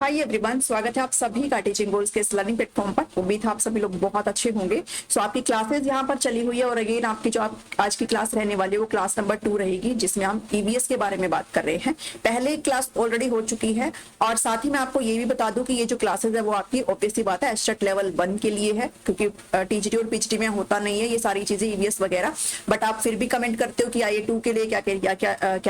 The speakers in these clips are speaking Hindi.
हाय एवरीवन, स्वागत है आप सभी का टीचिंग गोल्स के इस लर्निंग प्लेटफॉर्म पर। उम्मीद है आप सभी लोग बहुत अच्छे होंगे। सो आपकी क्लासेस यहाँ पर चली हुई है और अगेन आपकी जो आज की क्लास रहने वाली है वो क्लास नंबर 2 रहेगी, जिसमें हम ईवीएस के बारे में बात कर रहे हैं। पहले क्लास ऑलरेडी हो चुकी है और साथ ही मैं आपको ये भी बता दूं कि ये जो क्लासेज है वो आपकी ऑब्वियसली बात है एस्टेट लेवल 1 के लिए है, क्योंकि टीजीटी और पीजीटी में होता नहीं है ये सारी चीजें ईवीएस वगैरह। बट आप फिर भी कमेंट करते हो कि ये 2 के लिए क्या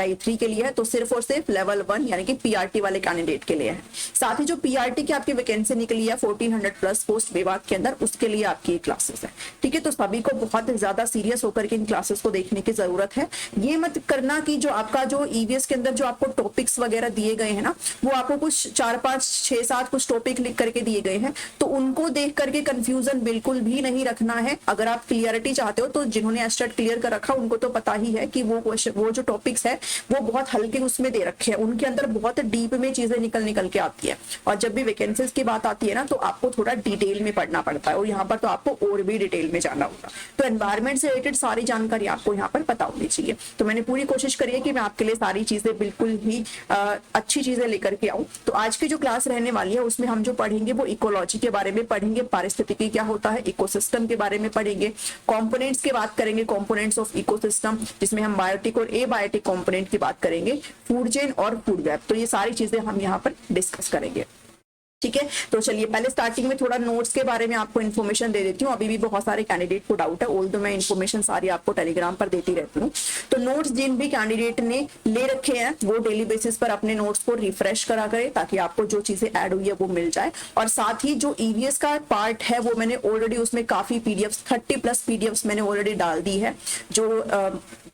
ये 3 के लिए है, तो सिर्फ और सिर्फ लेवल 1 यानी कि पीआरटी वाले कैंडिडेट के लिए है। साथ ही जो पीआरटी की आपकी वैकेंसी निकली है 1400 प्लस पोस्ट विभाग के अंदर, उसके लिए आपकी क्लासेस है। ठीक है, तो सभी को बहुत ज्यादा सीरियस होकर के इन क्लासेस को देखने की जरूरत है। ये मत करना कि जो आपका जो ईवीएस के अंदर जो आपको टॉपिक्स वगैरह दिए गए हैं ना, वो आपको कुछ 4 5 6 7 कुछ टॉपिक लिख करके दिए गए हैं, तो उनको देख करके कंफ्यूजन बिल्कुल भी नहीं रखना है। अगर आप क्लियरिटी चाहते हो तो जिन्होंने एस्टेट क्लियर कर रखा उनको तो पता ही है कि वो जो टॉपिक्स है वो बहुत हल्के उसमें दे रखे हैं, उनके अंदर बहुत डीप में चीजें निकल के आती है। और जब भी वैकेंसीज की बात आती है ना, तो आपको थोड़ा डिटेल में पढ़ना पड़ता है और यहाँ पर तो आपको और भी डिटेल में जाना होगा। तो एनवायरमेंट से रिलेटेड सारी जानकारी आपको यहाँ पर पता होनी चाहिए। तो मैंने पूरी कोशिश करी है कि मैं आपके लिए सारी चीजें बिल्कुल ही अच्छी चीजें लेकर के आऊँ। तो आज की जो क्लास रहने वाली है उसमें हम जो पढ़ेंगे वो इकोलॉजी के बारे में पढ़ेंगे, पारिस्थितिकी क्या होता है, इकोसिस्टम के बारे में पढ़ेंगे, कॉम्पोनेंट्स की बात करेंगे, कॉम्पोनेंट्स ऑफ इकोसिस्टम, जिसमें हम बायोटिक और एबायोटिक कॉम्पोनेंट की बात करेंगे, फूड चेन और फूड वेब। तो ये सारी चीजें हम यहाँ पर डिस्कस करेंगे। ठीक है, तो चलिए पहले स्टार्टिंग में थोड़ा नोट्स के बारे में आपको इन्फॉर्मेशन दे देती हूँ। अभी भी बहुत सारे कैंडिडेट को डाउट है, ऑल्दो मैं इन्फॉर्मेशन सारी आपको टेलीग्राम पर देती रहती हूँ। तो नोट्स जिन भी कैंडिडेट ने ले रखे हैं वो डेली बेसिस पर अपने नोट्स को रिफ्रेश करा करें, ताकि आपको जो चीजें ऐड हुई है वो मिल जाए। और साथ ही जो ईवीएस का पार्ट है वो मैंने ऑलरेडी उसमें काफी पीडीएफ 30+ पीडीएफ मैंने ऑलरेडी डाल दी है, जो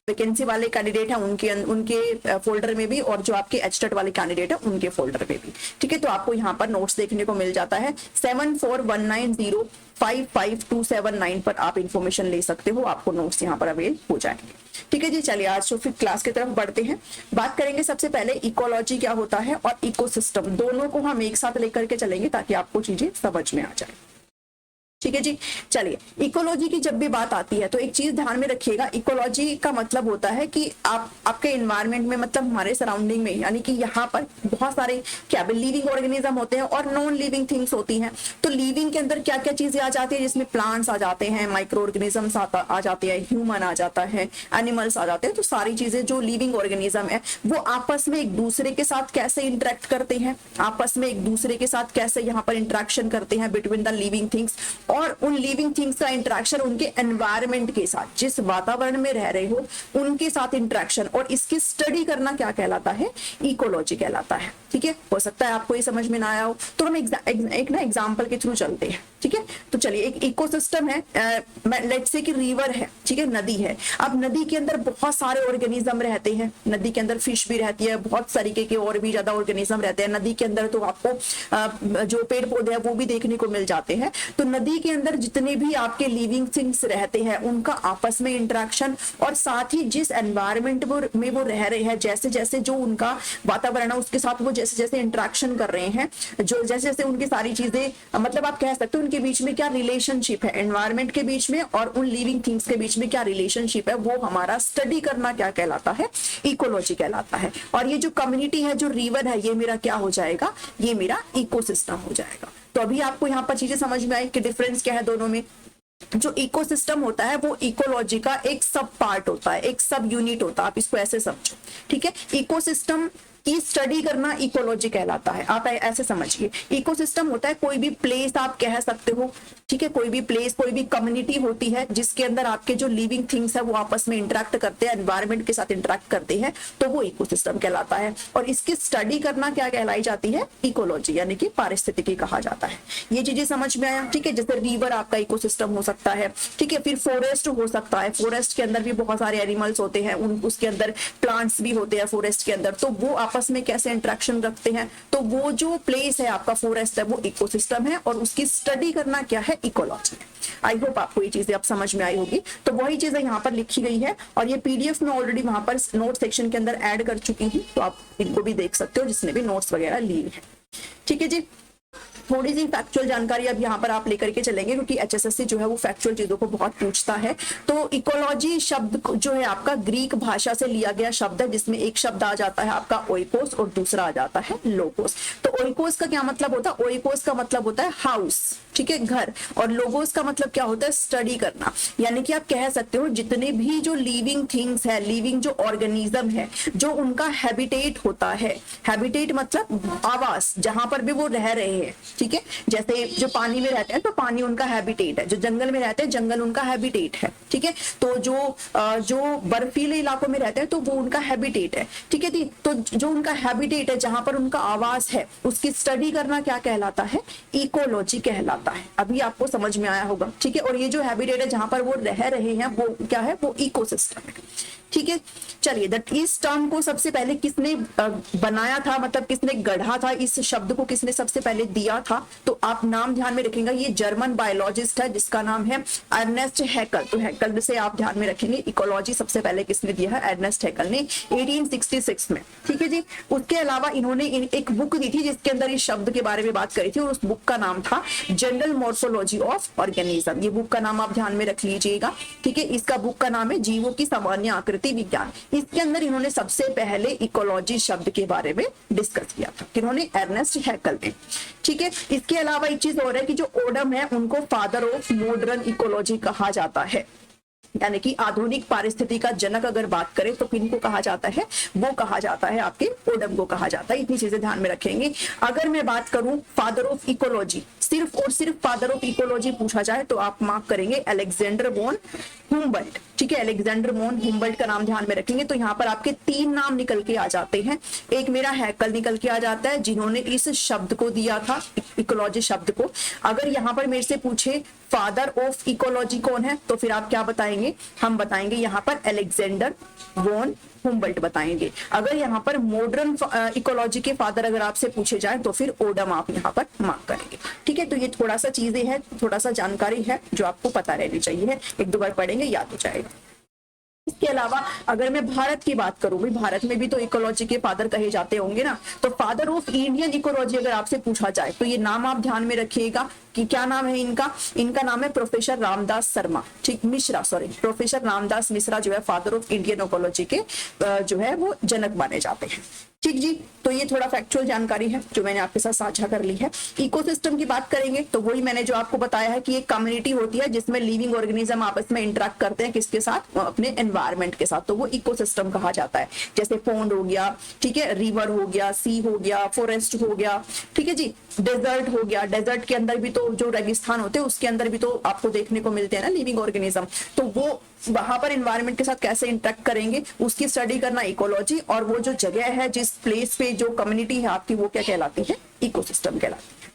वैकेंसी वाले कैंडिडेट हैं उनके फोल्डर में भी, और जो आपके एचटेट वाले कैंडिडेट हैं उनके फोल्डर में भी। ठीक है, तो आपको यहाँ पर नोट्स देखने को मिल जाता है। 7419055279 पर आप इंफॉर्मेशन ले सकते हो, आपको नोट्स यहाँ पर अवेल हो जाएंगे। ठीक है जी, चलिए आज तो फिर क्लास की तरफ बढ़ते हैं। बात करेंगे सबसे पहले इकोलॉजी क्या होता है और इकोसिस्टम, दोनों को हम एक साथ लेकर के चलेंगे ताकि आपको चीजें समझ में आ जाए। ठीक है जी, चलिए इकोलॉजी की जब भी बात आती है तो एक चीज ध्यान में रखिएगा, इकोलॉजी का मतलब होता है कि आपके एनवायरनमेंट में, मतलब हमारे सराउंडिंग में, यानी कि यहाँ पर बहुत सारे क्या लिविंग ऑर्गेनिज्म होते हैं और नॉन लिविंग थिंग्स होती हैं। तो लिविंग के अंदर क्या क्या चीजें आ जाती है, जिसमें प्लांट्स आ जाते हैं, माइक्रो ऑर्गेनिजम्स आ जाते हैं, ह्यूमन आ जाता है, एनिमल्स आ जाते हैं। तो सारी चीजें जो लिविंग ऑर्गेनिज्म है वो आपस में एक दूसरे के साथ कैसे इंटरेक्ट करते हैं, आपस में एक दूसरे के साथ कैसे यहाँ पर इंटरेक्शन करते हैं बिटवीन द लिविंग थिंग्स, और उन लिविंग थिंग्स का इंटरेक्शन उनके एनवायरनमेंट के साथ, जिस वातावरण में रह रहे हो उनके साथ इंटरेक्शन, और इसकी स्टडी करना क्या कहलाता है, इकोलॉजी कहलाता है। ठीक है, हो सकता है आपको ये समझ में ना आया हो, तो हम एक ना एग्जांपल के थ्रू चलते हैं। ठीक है, तो चलिए एक इकोसिस्टम है, लेट्स से कि रिवर है, ठीक है, नदी है। अब नदी के अंदर बहुत सारे ऑर्गेनिज्म रहते हैं, नदी के अंदर फिश भी रहती है, बहुत तरीके के और भी ज्यादा ऑर्गेनिज्म रहते हैं नदी के अंदर। तो आपको जो पेड़ पौधे हैं वो भी देखने को मिल जाते हैं। तो नदी के अंदर जितने भी आपके लिविंग थिंग्स रहते हैं उनका आपस में इंटरेक्शन, और साथ ही जिस एनवायरनमेंट में वो रह रहे हैं, जैसे जैसे जो उनका वातावरण है उसके साथ वो जैसे जैसे इंटरेक्शन कर रहे हैं, जो जैसे जैसे उनकी सारी चीजें, मतलब आप कह सकते हो उनके बीच में क्या रिलेशनशिप है, एनवायरनमेंट के बीच में और उन लिविंग थिंग्स के बीच में क्या रिलेशनशिप है, वो हमारा स्टडी करना क्या कहलाता है, इकोलॉजी कहलाता है। और ये जो कम्युनिटी है, जो रिवर है, ये मेरा क्या हो जाएगा, ये मेरा इकोसिस्टम हो जाएगा। तो अभी आपको यहाँ पर चीजें समझ में आई कि डिफरेंस क्या है दोनों में। जो इकोसिस्टम होता है वो इकोलॉजी का एक सब पार्ट होता है, एक सब यूनिट होता है, आप इसको ऐसे समझो। ठीक है, इकोसिस्टम की स्टडी करना इकोलॉजी कहलाता है। आप ऐसे समझिए, इकोसिस्टम होता है कोई भी प्लेस आप कह सकते हो, ठीक है, कोई भी प्लेस, कोई भी कम्युनिटी होती है जिसके अंदर आपके जो लिविंग थिंग्स है वो आपस में इंटरेक्ट करते हैं, एनवायरनमेंट के साथ इंटरेक्ट करते हैं, तो वो इकोसिस्टम कहलाता है। और इसकी स्टडी करना क्या कहलाई जाती है, इकोलॉजी, यानी कि पारिस्थितिकी कहा जाता है। ये चीजें समझ में आया। ठीक है, जैसे रिवर आपका इकोसिस्टम हो सकता है, ठीक है, फिर फॉरेस्ट हो सकता है, फॉरेस्ट के अंदर भी बहुत सारे एनिमल्स होते हैं, उसके अंदर प्लांट्स भी होते हैं फॉरेस्ट के अंदर, तो वो आपस में कैसे इंटरेक्शन रखते हैं। तो वो जो प्लेस है आपका फॉरेस्ट है वो इकोसिस्टम है, और उसकी स्टडी करना क्या है, इकोलॉजी है। आई होप आपको ये चीजें अब समझ में आई होगी। तो वही चीजें यहाँ पर लिखी गई है, और ये पीडीएफ में ऑलरेडी वहां पर नोट सेक्शन के अंदर ऐड कर चुकी हूँ, तो आप इनको भी देख सकते हो जिसने भी नोट्स वगैरह लिए हैं। ठीक है जी, थोड़ी सी फैक्चुअल जानकारी अब यहाँ पर आप लेकर के चलेंगे, क्योंकि एचएसएससी जो है वो फैक्चुअल चीजों को बहुत पूछता है। तो इकोलॉजी शब्द जो है आपका ग्रीक भाषा से लिया गया शब्द है, जिसमें एक शब्द आ जाता है आपका ओइकोस और दूसरा आ जाता है लोगोस। तो ओइकोस का क्या मतलब होता है? ओइकोस का मतलब होता है हाउस, ठीक है, घर। और लोगोस का मतलब क्या होता है? स्टडी करना। यानी कि आप कह सकते हो जितने भी जो लिविंग थिंग्स है, लिविंग जो ऑर्गेनिज्म है, जो उनका हैबिटेट होता है, हैबिटेट मतलब आवास, जहां पर भी वो रह रहे हैं, ठीक है। जैसे जो पानी में रहते हैं तो पानी उनका हैबिटेट है, जो जंगल में रहते हैं जंगल उनका हैबिटेट है, ठीक है। तो जो बर्फीले इलाकों में रहते हैं तो वो उनका हैबिटेट है, ठीक है। तो जो उनका हैबिटेट है, जहां पर उनका आवास है, उसकी स्टडी करना क्या कहलाता है? इकोलॉजी कहलाता है। अभी आपको समझ में आया होगा, ठीक है। और ये जो हैबिटेट है जहां पर वो रह रहे हैं वो क्या है? वो इकोसिस्टम है, ठीक है। चलिए, दैट इस टर्म को सबसे पहले किसने बनाया था, मतलब किसने गढ़ा था, इस शब्द को किसने सबसे पहले दिया था? तो आप नाम ध्यान में रखेंगे, ये जर्मन बायोलॉजिस्ट है जिसका नाम है अर्नेस्ट हैकल। तो हैकल से आप ध्यान में रखेंगे इकोलॉजी सबसे पहले किसने दिया है? अर्नेस्ट हैकल ने 1866 में, ठीक है जी। उसके अलावा इन्होंने एक बुक दी थी जिसके अंदर इस शब्द के बारे में बात करी थी, और उस बुक का नाम था जनरल मॉर्फोलॉजी ऑफ ऑर्गेनिज्म। ये बुक का नाम आप ध्यान में रख लीजिएगा, ठीक है। इसका बुक का नाम है जीवों की सामान्य आकृति विज्ञान। इसके अंदर इन्होंने सबसे पहले इकोलॉजी शब्द के बारे में डिस्कस किया था, किन्होंने? अर्नेस्ट हैकल ने, ठीक है। इसके अलावा एक चीज और है कि जो ओडम है उनको फादर ऑफ मॉडर्न इकोलॉजी कहा जाता है, यानी कि आधुनिक पारिस्थितिकी का जनक अगर बात करें तो किनको कहा जाता है? वो कहा जाता है आपके ओडम को कहा जाता है। इतनी चीजें ध्यान में रखेंगे। अगर मैं बात करूं फादर ऑफ इकोलॉजी, सिर्फ और सिर्फ फादर ऑफ इकोलॉजी पूछा जाए तो आप मार्क करेंगे अलेक्जेंडर वॉन हुम्बल्ट, ठीक है। अलेक्जेंडर वॉन हुम्बल्ट का नाम ध्यान में रखेंगे तो यहाँ पर आपके 3 नाम निकल के आ जाते हैं। एक मेरा हैकल निकल के आ जाता है जिन्होंने इस शब्द को दिया था, इकोलॉजी शब्द को। अगर यहाँ पर मेरे से पूछे फादर ऑफ इकोलॉजी कौन है, तो फिर आप क्या बताएंगे? हम बताएंगे यहाँ पर अलेक्जेंडर वॉन हुम्बल्ट बताएंगे। अगर यहाँ पर मॉडर्न इकोलॉजी के फादर अगर आपसे पूछे जाए तो फिर ओडम आप यहाँ पर मार्क करेंगे, ठीक है। तो ये थोड़ा सा चीजें हैं, थोड़ा सा जानकारी है जो आपको पता रहनी चाहिए, 1-2 बार पढ़ेंगे याद हो जाएगा। इसके अलावा अगर मैं भारत की बात करूं, भाई भारत में भी तो इकोलॉजी के फादर कहे जाते होंगे ना, तो फादर ऑफ इंडियन इकोलॉजी अगर आपसे पूछा जाए तो ये नाम आप ध्यान में रखिएगा कि क्या नाम है इनका? इनका नाम है प्रोफेसर रामदास शर्मा, ठीक, मिश्रा, सॉरी, प्रोफेसर रामदास मिश्रा जो है फादर ऑफ इंडियन इकोलॉजी के जो है वो जनक माने जाते हैं, ठीक जी। तो ये थोड़ा फैक्चुअल जानकारी है जो मैंने आपके साथ साझा कर ली है। इकोसिस्टम की बात करेंगे तो वही मैंने जो आपको बताया है कि एक कम्युनिटी होती है जिसमें लिविंग ऑर्गेनिज्म आपस में इंटरेक्ट करते हैं, किसके साथ? अपने एनवायरनमेंट के साथ, तो वो इकोसिस्टम कहा जाता है। जैसे पॉन्ड हो गया, ठीक है, रिवर हो गया, सी हो गया, फॉरेस्ट हो गया, ठीक है जी, डेजर्ट हो गया। डेजर्ट के अंदर भी तो जो रेगिस्तान होते हैं उसके अंदर भी तो आपको देखने को मिलते हैं ना लिविंग ऑर्गेनिज्म, तो वो वहां पर एनवायरनमेंट के साथ कैसे इंटरेक्ट करेंगे उसकी स्टडी करना इकोलॉजी। और वो जो जगह है, जिस प्लेस पे जो कम्युनिटी है आपकी, वो क्या कहलाती है? इकोसिस्टम कहलाती है,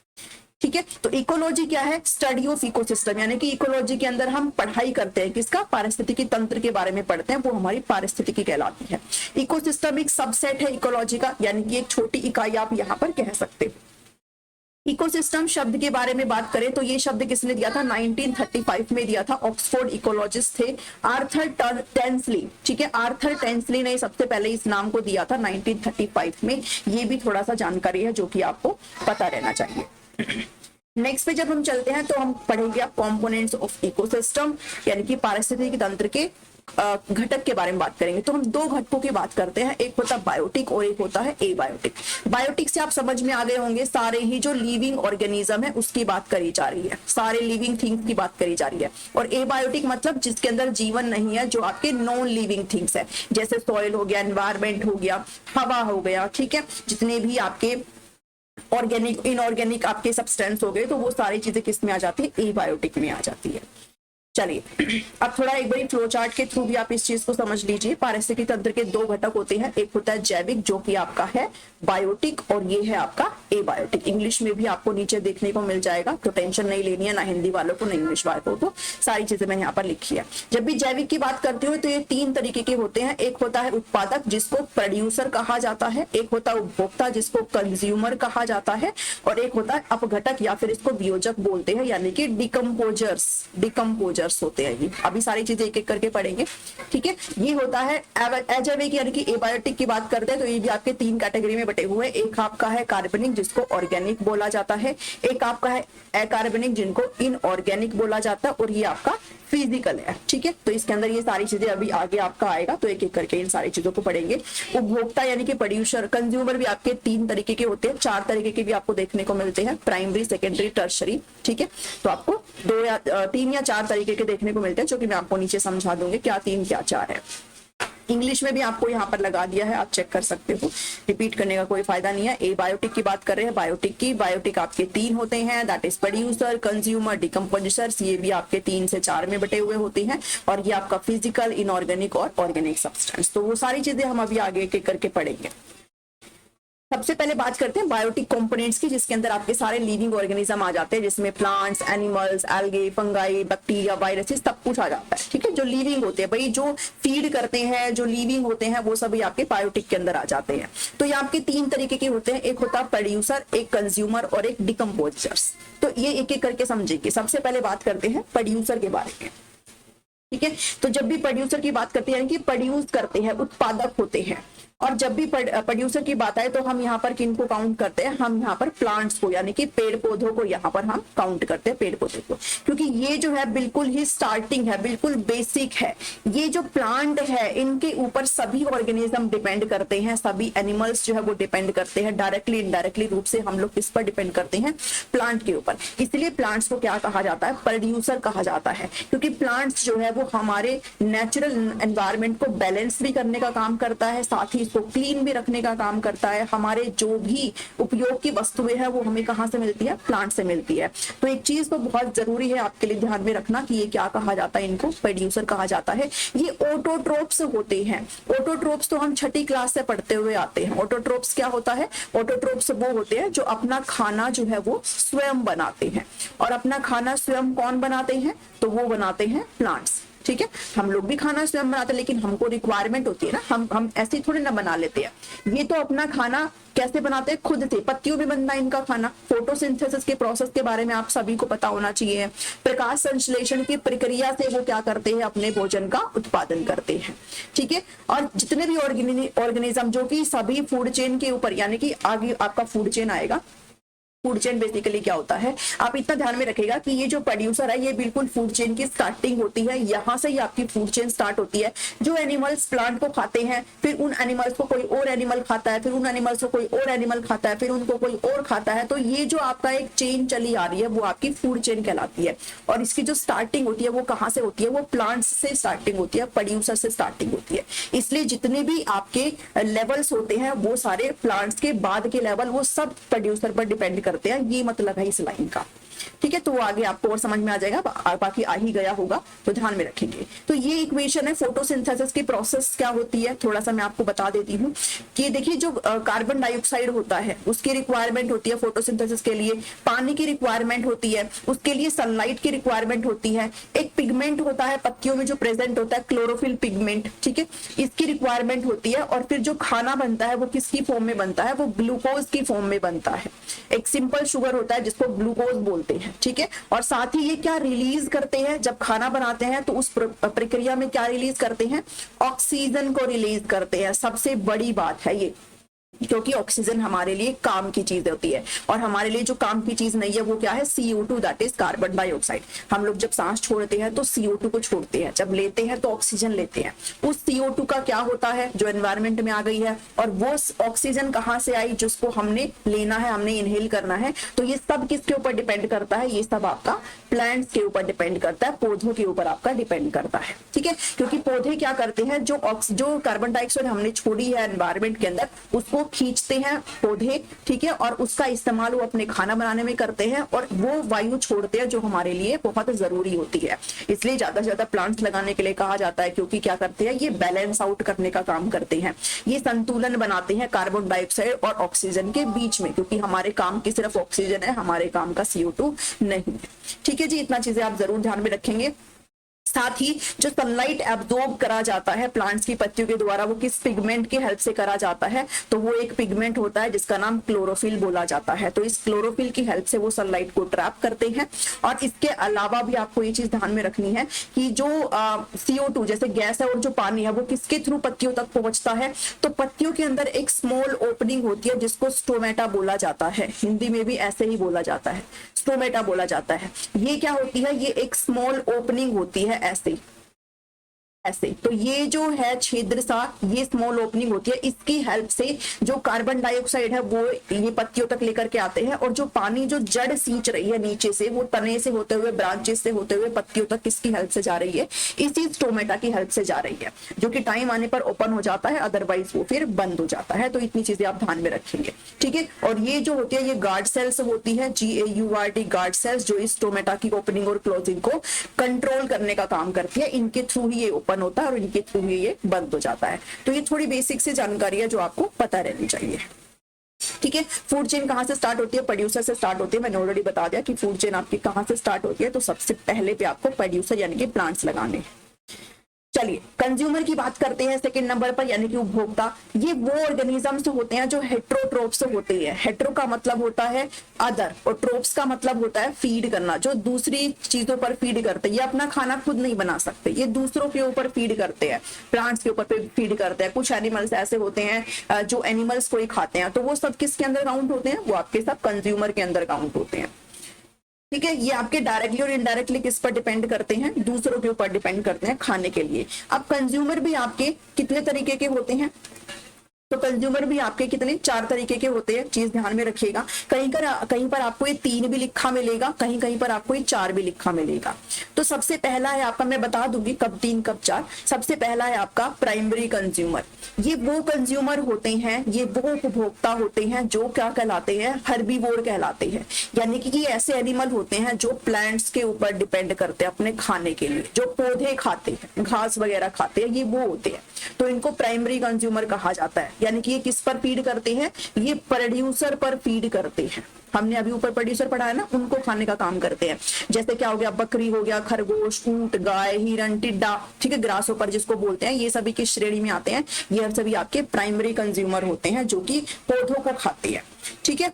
ठीक है। तो इकोलॉजी क्या है? स्टडी ऑफ इकोसिस्टम, यानी कि इकोलॉजी के अंदर हम पढ़ाई करते हैं किसका? पारिस्थितिकी तंत्र के बारे में पढ़ते हैं, वो हमारी पारिस्थितिकी कहलाती है। इकोसिस्टम एक सबसेट है इकोलॉजी का, यानी कि एक छोटी इकाई आप यहाँ पर कह सकते हो। इकोसिस्टम शब्द के बारे में बात करें तो ये शब्द किसने दिया था? 1935 में दिया था, ऑक्सफोर्ड इकोलॉजिस्ट थे आर्थर टेंसली, ठीक है। आर्थर टेंसली ने सबसे पहले इस नाम को दिया था 1935 में। ये भी थोड़ा सा जानकारी है जो कि आपको पता रहना चाहिए। नेक्स्ट पे जब हम चलते हैं तो हम पढ़ेंगे आप कंपोनेंट्स ऑफ इकोसिस्टम, यानी कि पारिस्थितिकी तंत्र के घटक के बारे में बात करेंगे। तो हम 2 घटकों की बात करते हैं, एक होता है बायोटिक और एक होता है एबायोटिक। बायोटिक से आप समझ में आ गए होंगे, सारे ही जो लिविंग ऑर्गेनिज्म है उसकी बात करी जा रही है, सारे लिविंग थिंग्स की बात करी जा रही है। और एबायोटिक मतलब जिसके अंदर जीवन नहीं है, जो आपके नॉन लिविंग थिंग्स है, जैसे सॉइल हो गया, एनवायरमेंट हो गया, हवा हो गया, ठीक है। जितने भी आपके ऑर्गेनिक इनऑर्गेनिक आपके सब्सटेंस हो गए, तो वो सारी चीजें किस में आ जाती है? एबायोटिक में आ जाती है। चलिए अब थोड़ा एक बार फ्लो चार्ट के थ्रू भी आप इस चीज को समझ लीजिए। पारिस्थितिकी तंत्र के 2 घटक होते हैं, एक होता है जैविक जो कि आपका है बायोटिक, और ये है आपका एबायोटिक। इंग्लिश में भी आपको नीचे देखने को मिल जाएगा, तो टेंशन नहीं लेनी है, ना हिंदी वालों को ना इंग्लिश वालों को, सारी चीजें मैंने यहाँ पर लिखी है। जब भी जैविक की बात करती हूँ तो ये 3 तरीके के होते हैं। एक होता है उत्पादक जिसको प्रोड्यूसर कहा जाता है, एक होता है उपभोक्ता जिसको कंज्यूमर कहा जाता है, और एक होता है अपघटक या फिर इसको वियोजक बोलते हैं, यानी कि डिकम्पोजर्स। डिकम्पोजर्स होते हैं। ये अभी सारी चीजें एक एक करके पढ़ेंगे, ठीक है। ये होता है एजेविक यानी कि एबायोटिक की बात करते हैं तो ये भी आपके 3 कैटेगरी में बटे हुए हैं। एक आपका है कार्बनिक जिसको ऑर्गेनिक बोला जाता है, एक आपका है अकार्बनिक जिनको इनऑर्गेनिक बोला जाता है, और ये आपका फिजिकल है, ठीक है। तो इसके अंदर ये सारी चीजें अभी आगे आपका आएगा, तो एक एक करके इन सारी चीजों को पढ़ेंगे। उपभोक्ता यानी कि प्रोड्यूसर, कंज्यूमर भी आपके 3 तरीके के होते हैं, 4 तरीके के भी आपको देखने को मिलते हैं, प्राइमरी, सेकेंडरी, टर्शरी, ठीक है। तो आपको 3 या 4 तरीके के देखने को मिलते हैं, जो कि मैं आपको नीचे समझा दूंगी क्या 3 क्या 4 है। इंग्लिश में भी आपको यहाँ पर लगा दिया है, आप चेक कर सकते हो, रिपीट करने का कोई फायदा नहीं है। ए बायोटिक की बात कर रहे हैं, बायोटिक आपके 3 होते हैं, that is producer, consumer, decomposers. ये भी आपके 3 से 4 में बटे हुए होते हैं, और ये आपका फिजिकल, इनऑर्गेनिक और ऑर्गेनिक सब्सटेंस। तो वो सारी चीजें हम अभी आगे के करके पढ़ेंगे। सबसे पहले बात करते हैं बायोटिक कंपोनेंट्स की, जिसके अंदर आपके सारे लिविंग ऑर्गेनिज्म आ जाते हैं, जिसमें plants, animals, algae, fungi, bacteria, viruses, सब कुछ आ जाता है, ठीक है। जो लिविंग होते हैं भाई, जो फीड करते हैं, जो लिविंग होते हैं, वो सभी आपके बायोटिक के अंदर आ जाते हैं। तो ये आपके 3 तरीके के होते हैं, एक होता है प्रोड्यूसर, एक कंज्यूमर और एक डिकम्पोजर्स। तो ये एक एक करके समझेंगे। सबसे पहले बात करते हैं प्रोड्यूसर के बारे में, ठीक है। तो जब भी प्रोड्यूसर की बात करते हैं यानी कि प्रोड्यूस करते हैं, उत्पादक होते हैं, और जब भी प्रोड्यूसर की बात आए तो हम यहाँ पर किनको काउंट करते हैं, हम यहाँ पर प्लांट्स को यानी कि पेड़ पौधों को यहाँ पर हम काउंट करते हैं, पेड़ पौधे को, क्योंकि ये जो है बिल्कुल ही स्टार्टिंग है, बिल्कुल बेसिक है। ये जो प्लांट है इनके ऊपर सभी ऑर्गेनिज्म डिपेंड करते हैं, सभी एनिमल्स जो है वो डिपेंड करते हैं, डायरेक्टली इनडायरेक्टली रूप से हम लोग किस पर डिपेंड करते हैं, प्लांट के ऊपर। इसलिए प्लांट्स को क्या कहा जाता है, प्रोड्यूसर कहा जाता है, क्योंकि प्लांट्स जो है वो हमारे नेचुरल एनवायरनमेंट को बैलेंस भी करने का काम करता है, साथ ही इसको क्लीन भी रखने का काम करता है। हमारे जो भी उपयोग की वस्तुएं हैं वो हमें कहां से मिलती है, प्लांट से मिलती है। तो एक चीज तो बहुत जरूरी है आपके लिए ध्यान में रखना कि ये क्या कहा जाता है, इनको प्रोड्यूसर कहा जाता है। ये ऑटोट्रोप्स होते हैं। ऑटोट्रोप्स तो हम 6ठी क्लास से पढ़ते हुए आते हैं। ऑटोट्रोप्स क्या होता है, ऑटोट्रोप्स वो होते हैं जो अपना खाना जो है वो स्वयं बनाते हैं, और अपना खाना स्वयं कौन बनाते हैं, तो वो बनाते हैं प्लांट्स, ठीक है। हम लोग भी खाना स्वयं बनाते हैं, लेकिन हमको रिक्वायरमेंट होती है ना, हम ऐसे थोड़ी ना बना लेते हैं। ये तो अपना खाना कैसे बनाते हैं, खुद से। पत्तियों में बनता है इनका खाना। फोटोसिंथेसिस के प्रोसेस के बारे में आप सभी को पता होना चाहिए। प्रकाश संश्लेषण की प्रक्रिया से वो क्या करते हैं, अपने भोजन का उत्पादन करते हैं, ठीक है। और जितने भी ऑर्गेनिज्म जो कि सभी फूड चेन के ऊपर, यानी कि आगे आपका फूड चेन आएगा। फूड चेन बेसिकली क्या होता है, आप इतना ध्यान में रखेगा कि ये जो प्रोड्यूसर है ये बिल्कुल फूड चेन की स्टार्टिंग होती है, यहाँ से ही आपकी फूड चेन स्टार्ट होती है। जो एनिमल्स प्लांट को खाते हैं, फिर उन एनिमल्स को कोई और एनिमल खाता है, फिर उन एनिमल्स को कोई और एनिमल खाता है, फिर उनको कोई और खाता है। तो ये जो आपका एक चेन चली आ रही है वो आपकी फूड चेन कहलाती है। और इसकी जो स्टार्टिंग होती है वो कहाँ से होती है, वो प्लांट्स से स्टार्टिंग होती है, प्रोड्यूसर से स्टार्टिंग होती है। इसलिए जितने भी आपके लेवल्स होते हैं वो सारे प्लांट्स के बाद के लेवल वो सब प्रोड्यूसर पर डिपेंड करते हैं। ये मतलब है इस लाइन का, ठीक है। तो आगे आपको और समझ में आ जाएगा, बाकी आ ही गया होगा, तो ध्यान में रखेंगे। तो ये इक्वेशन है। फोटोसिंथेसिस की प्रोसेस क्या होती है थोड़ा सा मैं आपको बता देती हूँ कि देखिए जो कार्बन डाइऑक्साइड होता है उसकी रिक्वायरमेंट होती है फोटोसिंथेसिस के लिए, पानी की रिक्वायरमेंट होती है, उसके लिए सनलाइट की रिक्वायरमेंट होती है, एक पिगमेंट होता है पत्तियों में जो प्रेजेंट होता है, क्लोरोफिल पिगमेंट, ठीक है, इसकी रिक्वायरमेंट होती है। और फिर जो खाना बनता है वो किसकी फॉर्म में बनता है, वो ग्लूकोज की फॉर्म में बनता है। एक सिंपल शुगर होता है जिसको ग्लूकोज बोलते हैं, ठीक है। और साथ ही ये क्या रिलीज करते हैं, जब खाना बनाते हैं तो उस प्रक्रिया में क्या रिलीज करते हैं, ऑक्सीजन को रिलीज करते हैं। सबसे बड़ी बात है ये, क्योंकि ऑक्सीजन हमारे लिए काम की चीज होती है, और हमारे लिए जो काम की चीज नहीं है वो क्या है, CO2, that is carbon dioxide. हम लोग जब सांस छोड़ते हैं तो CO2 को छोड़ते हैं, जब लेते हैं तो ऑक्सीजन लेते हैं। उस CO2 का क्या होता है, जो एनवायरमेंट में आ गई है, और वो ऑक्सीजन कहाँ से आई, जिसको हमने लेना है, हमने इनहेल करना है। तो ये सब किसके ऊपर डिपेंड करता है, ये सब आपका प्लांट्स के ऊपर डिपेंड करता है, पौधों के ऊपर आपका डिपेंड करता है, ठीक है। क्योंकि पौधे क्या करते हैं, जो कार्बन डाइऑक्साइड हमने छोड़ी है एनवायरमेंट के अंदर उसको खींचते हैं पौधे, ठीक है, और उसका इस्तेमाल वो अपने खाना बनाने में करते हैं, और वो वायु छोड़ते हैं जो हमारे लिए बहुत जरूरी होती है। इसलिए ज्यादा से ज्यादा प्लांट्स लगाने के लिए कहा जाता है, क्योंकि क्या करते हैं, ये बैलेंस आउट करने का काम करते हैं, ये संतुलन बनाते हैं कार्बन डाइऑक्साइड और ऑक्सीजन के बीच में, क्योंकि हमारे काम की सिर्फ ऑक्सीजन है, हमारे काम का CO2 नहीं है, ठीक है जी। इतना चीजें आप जरूर ध्यान में रखेंगे। साथ ही जो सनलाइट एब्जॉर्ब करा जाता है प्लांट्स की पत्तियों के द्वारा, वो किस पिगमेंट की हेल्प से करा जाता है, तो वो एक पिगमेंट होता है जिसका नाम क्लोरोफिल बोला जाता है। तो इस क्लोरोफिल की हेल्प से वो सनलाइट को ट्रैप करते हैं। और इसके अलावा भी आपको ये चीज ध्यान में रखनी है कि जो CO2 जैसे गैस है और जो पानी है वो किसके थ्रू पत्तियों तक पहुंचता है, तो पत्तियों के अंदर एक स्मॉल ओपनिंग होती है जिसको स्टोमेटा बोला जाता है। हिंदी में भी ऐसे ही बोला जाता है, स्टोमेटा बोला जाता है। ये क्या होती है, ये एक स्मॉल ओपनिंग होती है ऐसे ऐसे। तो ये जो है छिद्र सा, ये स्मॉल ओपनिंग होती है, इसकी हेल्प से जो कार्बन डाइऑक्साइड है वो ये पत्तियों तक लेकर के आते हैं, और जो पानी जो जड़ सींच रही है नीचे से, वो तने से होते हुए ब्रांचेस से होते हुए पत्तियों तक किसकी हेल्प से जा रही है, इसी स्टोमेटा की हेल्प से जा रही है, जो कि टाइम आने पर ओपन हो जाता है, अदरवाइज वो फिर बंद हो जाता है। तो इतनी चीजें आप ध्यान में रखेंगे, ठीक है। और ये जो होती है ये गार्ड सेल्स होती है, GAURD गार्ड सेल्स, जो इस स्टोमेटा की ओपनिंग और क्लोजिंग को कंट्रोल करने का काम करती है। इनके थ्रू ही ये ओपन होता है और इनके थ्रू ही ये बंद हो जाता है। तो ये थोड़ी बेसिक से जानकारी है जो आपको पता रहनी चाहिए, ठीक है। फूड चेन कहां से स्टार्ट होती है, प्रोड्यूसर से स्टार्ट होती है। मैंने ऑलरेडी बता दिया कि फूड चेन आपकी कहां से स्टार्ट होती है, तो सबसे पहले पे आपको प्रोड्यूसर यानी कि प्लांट्स लगाने हैं। चलिए कंज्यूमर की बात करते हैं सेकंड नंबर पर, यानी कि उपभोक्ता। ये वो ऑर्गेनिजम्स होते हैं जो हेट्रोट्रोप्स होते हैं। हेट्रो का मतलब होता है अदर और ट्रोप्स का मतलब होता है फीड करना, जो दूसरी चीजों पर फीड करते हैं। ये अपना खाना खुद नहीं बना सकते, ये दूसरों के ऊपर फीड करते हैं, प्लांट्स के ऊपर फीड करते हैं। कुछ एनिमल्स ऐसे होते हैं जो एनिमल्स को ही खाते हैं, तो वो सब किसके अंदर काउंट होते हैं, वो आपके सब कंज्यूमर के अंदर काउंट होते हैं, ठीक है। ये आपके डायरेक्टली और इनडायरेक्टली किस पर डिपेंड करते हैं, दूसरों के ऊपर डिपेंड करते हैं खाने के लिए। अब कंज्यूमर भी आपके कितने तरीके के होते हैं, तो कंज्यूमर भी आपके कितने, 4 तरीके के होते हैं। चीज ध्यान में रखिएगा, कहीं पर आपको ये 3 भी लिखा मिलेगा, कहीं कहीं पर आपको ये 4 भी लिखा मिलेगा। तो सबसे पहला है आपका, मैं बता दूंगी कब 3 कब 4। सबसे पहला है आपका प्राइमरी कंज्यूमर। ये वो कंज्यूमर होते हैं, ये वो उपभोक्ता होते हैं जो क्या कहलाते हैं, हर्बीवोर कहलाते हैं। यानी कि ये ऐसे एनिमल होते हैं जो प्लांट्स के ऊपर डिपेंड करते हैं अपने खाने के लिए, जो पौधे खाते हैं, घास वगैरह खाते हैं, ये वो होते हैं। तो इनको प्राइमरी कंज्यूमर कहा जाता है। यानी कि ये किस पर फीड करते हैं, ये प्रोड्यूसर पर फीड करते हैं। हमने अभी ऊपर प्रोड्यूसर पढ़ा है ना, उनको खाने का काम करते हैं। जैसे क्या हो गया, बकरी हो गया, खरगोश, ऊंट, गाय, हिरन, टिड्डा, ठीक है, ग्रासहोपर जिसको बोलते हैं, ये सभी किस श्रेणी में आते हैं, ये सभी आपके प्राइमरी कंज्यूमर होते हैं जो कि पौधों को खाते हैं, ठीक है।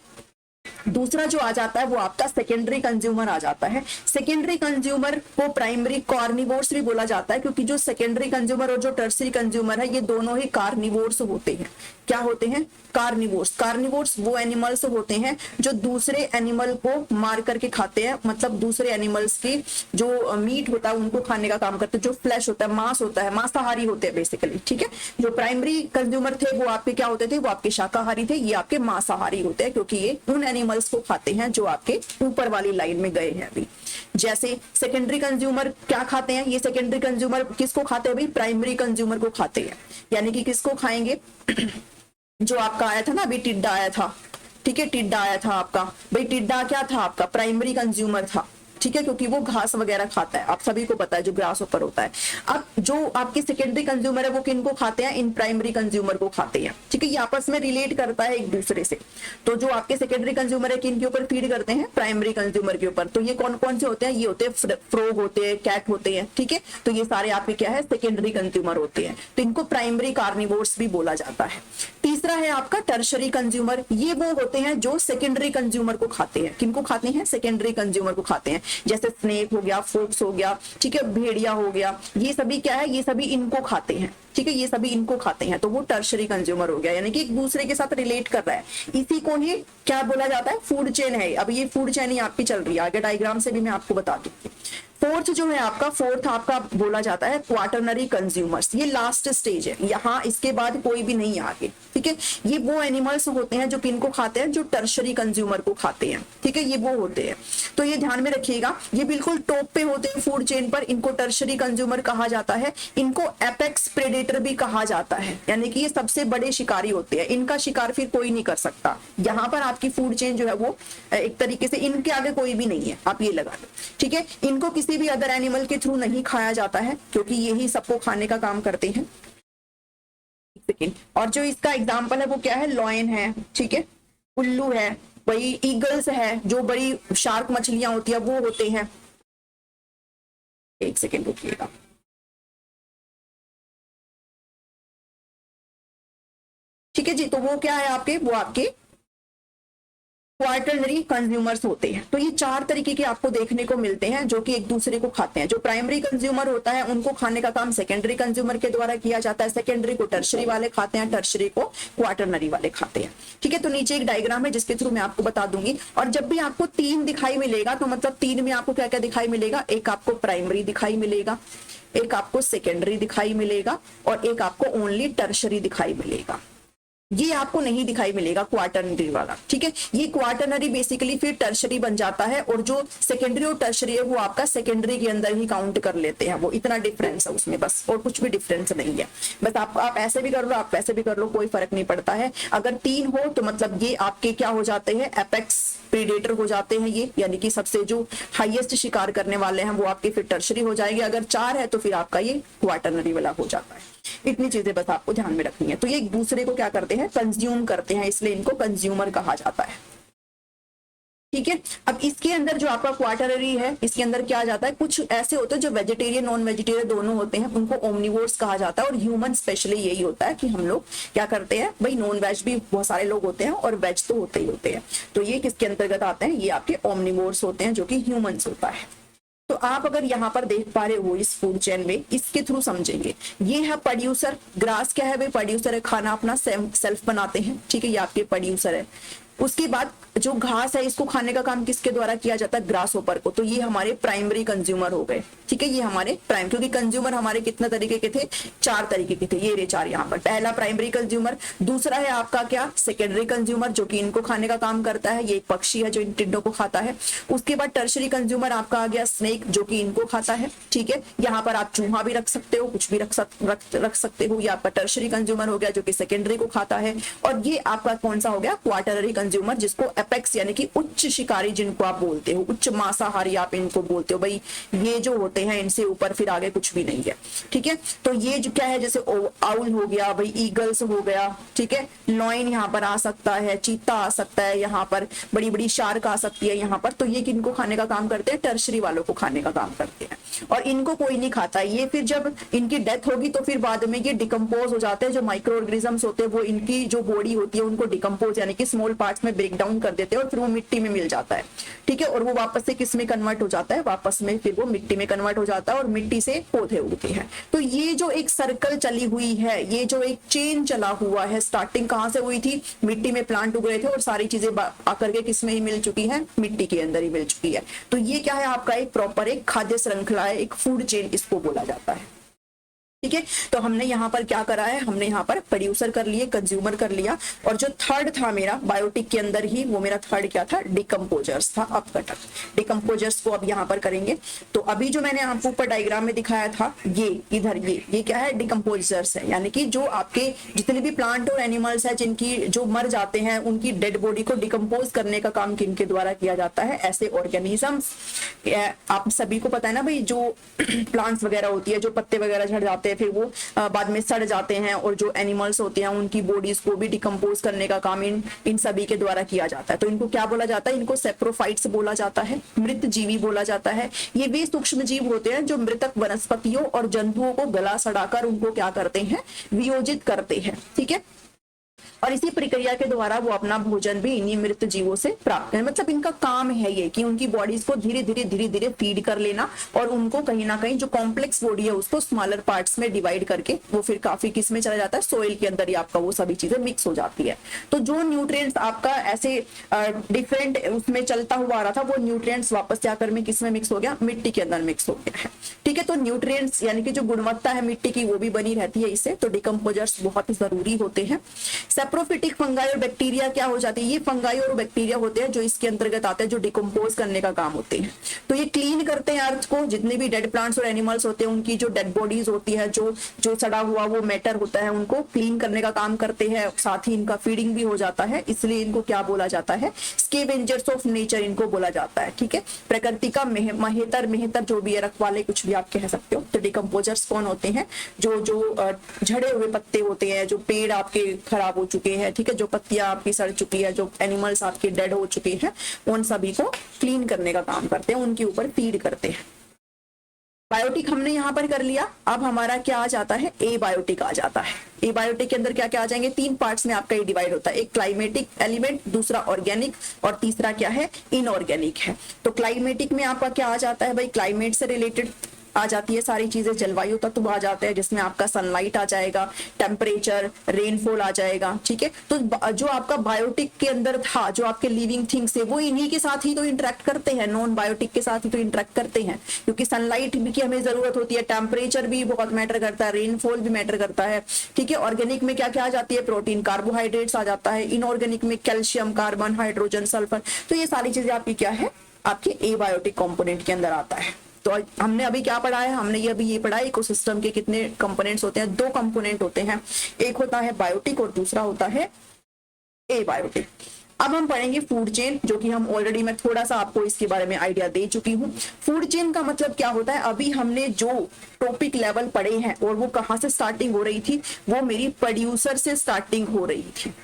दूसरा जो आ जाता है वो आपका सेकेंडरी कंज्यूमर आ जाता है। सेकेंडरी कंज्यूमर को प्राइमरी कार्निवोर्स भी बोला जाता है, क्योंकि जो सेकेंडरी कंज्यूमर और जो टर्सरी कंज्यूमर है ये दोनों ही कार्निवोर्स होते हैं। क्या होते हैं, कार्निवोर्स। कार्निवोर्स वो एनिमल्स होते हैं जो दूसरे एनिमल को मार करके खाते हैं, मतलब दूसरे एनिमल्स की जो मीट होता है उनको खाने का काम करते हैं, जो फ्लैश होता है, मांस होता है, मांसाहारी होते हैं बेसिकली, ठीक है। जो प्राइमरी कंज्यूमर थे वो आपके क्या होते थे, वो आपके शाकाहारी थे, ये आपके मांसाहारी होते हैं, क्योंकि ये उन एनिमल्स को खाते हैं जो आपके ऊपर वाली लाइन में गए हैं अभी। जैसे सेकेंडरी कंज्यूमर क्या खाते हैं, ये सेकेंडरी कंज्यूमर किसको खाते हैं भाई, प्राइमरी कंज्यूमर को खाते हैं। यानी कि किसको खाएंगे, जो आपका आया था ना अभी, टिड्डा आया था, ठीक है, टिड्डा आया था आपका भाई, टिड्डा क्या था आपका, प्राइमरी कंज्यूमर था, ठीक है, क्योंकि वो घास वगैरह खाता है, आप सभी को पता है, जो ग्रास ऊपर होता है। अब जो आपके सेकेंडरी कंज्यूमर है वो किनको खाते हैं, इन प्राइमरी कंज्यूमर को खाते हैं, ठीक है। ये आपस में रिलेट करता है एक दूसरे से। तो जो आपके सेकेंडरी कंज्यूमर है किन के ऊपर फीड करते हैं, प्राइमरी कंज्यूमर के ऊपर। तो ये कौन कौन से होते हैं, ये होते हैं फ्रॉग होते हैं, कैट होते हैं, ठीक है। तो ये सारे आपके क्या है, सेकेंडरी कंज्यूमर होते हैं। तो इनको प्राइमरी कार्निवोर्स भी बोला जाता है। तीसरा है आपका टर्शरी कंज्यूमर। ये वो होते हैं जो सेकेंडरी कंज्यूमर को खाते हैं। किनको खाते हैं, सेकेंडरी कंज्यूमर को खाते हैं। जैसे स्नेक हो गया, फोक्स हो गया, ठीक है, भेड़िया हो गया, ये सभी क्या है, ये सभी इनको खाते हैं, ठीक है, ये सभी इनको खाते हैं। तो वो टर्शरी कंज्यूमर हो गया, यानी कि एक दूसरे के साथ रिलेट कर रहा है। इसी को ही क्या बोला जाता है, फूड चेन है। अब ये फूड चेन ही आपकी चल रही है, आगे डायग्राम से भी मैं आपको बता दूंगी। फोर्थ जो है आपका, फोर्थ आपका बोला जाता है क्वाटरनरी कंज्यूमर्स। ये लास्ट स्टेज है, यहाँ इसके बाद कोई भी नहीं आगे, ठीक है। ये वो एनिमल्स होते हैं जो किनको खाते हैं, जो टर्शरी कंज्यूमर को खाते हैं, ठीक है, ये वो होते हैं। तो ये ध्यान में रखिएगा, ये बिल्कुल टॉप पे होते हैं फूड चेन पर, इनको टर्शरी कंज्यूमर कहा जाता है। इनको एपेक्स प्रेडेटर भी कहा जाता है, यानी कि ये सबसे बड़े शिकारी होते हैं, इनका शिकार फिर कोई नहीं कर सकता। यहाँ पर आपकी फूड चेन जो है वो एक तरीके से इनके आगे कोई भी नहीं है, आप ये लगा लो, ठीक है। इनको किसी भी अदर एनिमल के थ्रू नहीं खाया जाता है, क्योंकि यही सबको खाने का काम करते हैं। और जो इसका एग्जाम्पल है वो क्या है, लॉयन है, ठीक है, उल्लू है, वही ईगल्स है, जो बड़ी शार्क मछलियां होती है वो होते हैं, एक सेकेंड रुकिएगा। ठीक है जी, तो वो क्या है आपके, वो आपके क्वार्टरनरी कंज्यूमर्स होते हैं। तो ये चार तरीके के आपको देखने को मिलते हैं जो कि एक दूसरे को खाते हैं। जो प्राइमरी कंज्यूमर होता है उनको खाने का काम सेकेंडरी कंज्यूमर के द्वारा किया जाता है, सेकेंडरी को टर्शरी वाले खाते हैं, टर्शरी को क्वार्टरनरी वाले खाते हैं। ठीक है, तो नीचे एक डायग्राम है जिसके थ्रू मैं आपको बता दूंगी। और जब भी आपको तीन दिखाई मिलेगा तो मतलब तीन में आपको क्या क्या दिखाई मिलेगा, एक आपको प्राइमरी दिखाई मिलेगा, एक आपको सेकेंडरी दिखाई मिलेगा और एक आपको ओनली टर्शरी दिखाई मिलेगा। ये आपको नहीं दिखाई मिलेगा क्वार्टरनरी वाला। ठीक है, ये क्वार्टरनरी बेसिकली फिर टर्शरी बन जाता है और जो सेकेंडरी और टर्शरी है वो आपका सेकेंडरी के अंदर ही काउंट कर लेते हैं। वो इतना डिफरेंस है उसमें बस, और कुछ भी डिफरेंस नहीं है। बस आप ऐसे भी कर लो, आप वैसे भी कर लो, कोई फर्क नहीं पड़ता है। अगर तीन हो तो मतलब ये आपके क्या हो जाते हैं, एपेक्स प्रीडेटर हो जाते हैं ये, यानी कि सबसे जो हाईएस्ट शिकार करने वाले हैं वो आपके फिर टर्शरी हो जाएंगे। अगर चार है तो फिर आपका ये क्वार्टरनरी वाला हो जाता है। इतनी चीजें बस आपको ध्यान में रखनी है। तो ये एक दूसरे को क्या करते हैं, कंज्यूम करते हैं, इसलिए इनको कंज्यूमर कहा जाता है। ठीक है, अब इसके अंदर जो आपका क्वार्टरनरी है इसके अंदर क्या आ जाता है, कुछ ऐसे होते हैं जो वेजिटेरियन नॉन वेजिटेरियन दोनों होते हैं, उनको ओमनिवोर्स कहा जाता है। और ह्यूमन स्पेशली यही होता है कि हम लोग क्या करते हैं भाई, नॉन वेज भी बहुत सारे लोग होते हैं और वेज तो होते ही होते हैं। तो ये किसके अंतर्गत आते हैं, ये आपके ओमनिवोर्स होते हैं जो कि ह्यूमंस होता है। तो आप अगर यहाँ पर देख पा रहे हो इस फूड चेन में, इसके थ्रू समझेंगे। ये है प्रोड्यूसर, ग्रास क्या है भाई, प्रोड्यूसर है, खाना अपना सेल्फ बनाते हैं। ठीक है, ये आपके प्रोड्यूसर है। उसके बाद जो घास है इसको खाने का काम किसके द्वारा किया जाता है, ग्रास होपर को। तो ये हमारे प्राइमरी कंज्यूमर हो गए। ठीक है, ये हमारे प्राइम, क्योंकि कंज्यूमर हमारे कितने तरीके के थे, चार तरीके के थे, ये रे चार यहाँ पर। पहला प्राइमरी कंज्यूमर, दूसरा है आपका क्या, सेकेंडरी कंज्यूमर जो कि इनको खाने का काम करता है, ये एक पक्षी है जो इन टिड्डों को खाता है। उसके बाद टर्शरी कंज्यूमर आपका आ गया स्नेक, जो कि इनको खाता है। ठीक है, यहाँ पर आप चूहा भी रख सकते हो, कुछ भी रख सकते हो। ये आपका टर्शरी कंज्यूमर हो गया जो कि सेकेंडरी को खाता है। और ये आपका कौन सा हो गया, क्वार्टरनरी कंज्यूमर, जिसको एपेक्स यानी कि उच्च शिकारी जिनको आप बोलते हो, उच्च मांसाहारी आप इनको बोलते हो भाई। ये जो होते हैं इनसे ऊपर फिर आगे कुछ भी नहीं है। ठीक है, तो ये जो क्या है, जैसे आउल हो गया भाई, ईगल्स हो गया। ठीक है, लॉइन यहाँ पर आ सकता है, चीता आ सकता है, यहाँ पर बड़ी बड़ी शार्क आ सकती है यहाँ पर। तो ये किनको खाने का काम करते हैं, टर्शरी वालों को खाने का काम करते हैं। और इनको कोई नहीं खाता। ये फिर जब इनकी डेथ होगी तो फिर बाद में ये डिकम्पोज हो जाते हैं। जो माइक्रो ऑर्गेनिजम्स होते हैं वो इनकी जो बॉडी होती है उनको डिकम्पोज यानी कि स्मॉल पार्ट्स में ब्रेक डाउन कर देते हैं और फिर वो मिट्टी में मिल जाता है। ठीक है, और वो वापस से किस में कन्वर्ट हो जाता है, वापस में फिर वो मिट्टी में कन्वर्ट हो जाता है और मिट्टी से पौधे उगते हैं। तो ये जो एक सर्कल चली हुई है, ये जो एक चेन चला हुआ है, स्टार्टिंग कहाँ से हुई थी, मिट्टी में प्लांट उग रहे थे और सारी चीजें आकर के किस में ही मिल चुकी है, मिट्टी के अंदर ही मिल चुकी है। तो ये क्या है आपका एक प्रॉपर एक खाद्य श्रृंखला है, एक फूड चेन इसको बोला जाता है। ठीक है, तो हमने यहाँ पर क्या करा है, हमने यहाँ पर प्रोड्यूसर कर लिए, कंज्यूमर कर लिया। और जो थर्ड था मेरा बायोटिक के अंदर ही, वो मेरा थर्ड क्या था, डिकम्पोजर्स था, अपघटक। डिकम्पोजर्स को अब यहाँ पर करेंगे। तो अभी जो मैंने आपको ऊपर डायग्राम में दिखाया था, ये इधर ये क्या है, डिकम्पोजर्स है। यानी कि जो आपके जितने भी प्लांट और एनिमल्स है जिनकी जो मर जाते हैं उनकी डेड बॉडी को डिकम्पोज करने का काम किनके द्वारा किया जाता है, ऐसे ऑर्गेनिजम्स। आप सभी को पता है ना भाई, जो प्लांट्स वगैरह होती है, जो पत्ते वगैरह झड़ जाते हैं फिर वो बाद में सड़ जाते हैं, और जो एनिमल्स होते हैं उनकी बॉडीज को भी डिकम्पोज करने का काम इन सभी के द्वारा किया जाता है। तो इनको क्या बोला जाता है, इनको सेप्रोफाइट्स बोला जाता है, मृत जीवी बोला जाता है। ये वे सूक्ष्म जीव होते हैं जो मृतक वनस्पतियों और जंतुओं को गला सड़ाकर उनको क्या करते हैं, वियोजित करते हैं। ठीक है, और इसी प्रक्रिया के द्वारा वो अपना भोजन भी इन्हीं मृत जीवों से प्राप्त करें। मतलब इनका काम है ये कि उनकी बॉडीज को धीरे धीरे फीड कर लेना और उनको कहीं ना कहीं जो कॉम्प्लेक्स बॉडी है उसको स्मॉलर पार्ट्स में डिवाइड करके वो फिर काफी किस में चला जाता है, सोइल के अंदर ही आपका वो सभी चीजें मिक्स हो जाती है। तो जो न्यूट्रिएंट्स आपका ऐसे डिफरेंट उसमें चलता हुआ आ रहा था, वो न्यूट्रिएंट्स वापस जाकर में किस में मिक्स हो गया, मिट्टी के अंदर मिक्स हो गया है। ठीक है, तो न्यूट्रिएंट्स यानी कि जो गुणवत्ता है मिट्टी की वो भी बनी रहती है इससे। तो डिकम्पोजर्स बहुत जरूरी होते हैं। सेप्रोफिटिक फंगाई और बैक्टीरिया क्या हो जाती है, ये फंगाई और बैक्टीरिया होते हैं जो इसके अंतर्गत आते हैं, जो डिकम्पोज करने का काम होते हैं। तो ये क्लीन करते हैं अर्थ को, जितने भी डेड प्लांट्स और एनिमल्स होते हैं उनकी जो डेड बॉडीज होती है, जो सड़ा हुआ वो मैटर होता है, उनको क्लीन करने का काम करते हैं। साथ ही इनका फीडिंग भी हो जाता है, इसलिए इनको क्या बोला जाता है, स्केवेंजर्स ऑफ नेचर इनको बोला जाता है। ठीक है, प्रकृति का मेहतर जो भी है, रखवाले कुछ भी आप कह सकते हो। तो डिकम्पोजर्स कौन होते हैं, जो झड़े हुए पत्ते होते हैं, जो पेड़ आपके खराब हो चुके हैं, ठीक है, जो पत्तियां आपकी सड़ चुकी है, जो एनिमल्स आपके डेड हो चुके हैं, उन सभी को क्लीन करने का काम करते हैं, उनके ऊपर फीड करते हैं। बायोटिक हमने यहाँ पर कर लिया। अब हमारा क्या आ जाता है, ए बायोटिक आ जाता है। ए बायोटिक के अंदर क्या क्या आ जाएंगे, 3 पार्ट्स में आपका ये डिवाइड होता है, एक क्लाइमेटिक एलिमेंट, दूसरा ऑर्गेनिक और तीसरा क्या है, इनऑर्गेनिक है। तो क्लाइमेटिक में आपका क्या आ जाता है भाई, क्लाइमेट से रिलेटेड आ जाती है सारी चीजें, जलवायु तत्व आ जाते हैं जिसमें आपका सनलाइट आ जाएगा, टेम्परेचर, रेनफॉल आ जाएगा, ठीक है। तो जो आपका बायोटिक के अंदर था, जो आपके लिविंग थिंग्स है, वो इन्हीं के साथ ही तो इंटरेक्ट करते हैं, नॉन बायोटिक के साथ ही तो इंटरेक्ट करते हैं, क्योंकि सनलाइट की हमें जरूरत होती है, टेम्परेचर भी बहुत मैटर करता है, रेनफॉल भी मैटर करता है, ठीक है। ऑर्गेनिक में क्या क्या आ जाती है, प्रोटीन, कार्बोहाइड्रेट्स आ जाता है, इनऑर्गेनिक में कैल्शियम, कार्बन, हाइड्रोजन, सल्फर। तो ये सारी चीजें आपकी क्या है, आपके एबायोटिक कंपोनेंट के अंदर आता है। तो हमने अभी क्या पढ़ा है, हमने ये पढ़ा है इकोसिस्टम के कितने कंपोनेंट्स होते हैं, 2 कंपोनेंट होते हैं, एक होता है बायोटिक और दूसरा होता है एबायोटिक। अब हम पढ़ेंगे फूड चेन, जो कि हम ऑलरेडी, मैं थोड़ा सा आपको इसके बारे में आइडिया दे चुकी हूँ। फूड चेन का मतलब क्या होता है, अभी हमने जो टॉपिक लेवल पढ़े हैं और वो कहाँ से स्टार्टिंग हो रही थी, वो मेरी प्रोड्यूसर से स्टार्टिंग हो रही थी,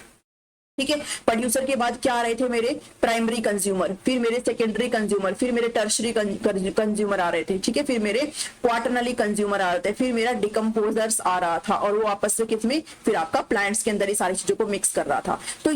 ठीक है। प्रोड्यूसर के बाद क्या आ रहे थे मेरे प्राइमरी कंज्यूमर, फिर मेरे सेकेंडरी कंज्यूमर, फिर मेरे टर्शरी कंज्यूमर आ रहे थे, ठीक है, फिर मेरे क्वार्टरनली कंज्यूमर आ रहे थे, फिर मेरा डिकम्पोजर्स आ रहा था, और वो आपस में किसमें, फिर आपका प्लांट्स के अंदर ये सारी चीजों को मिक्स कर रहा था। तो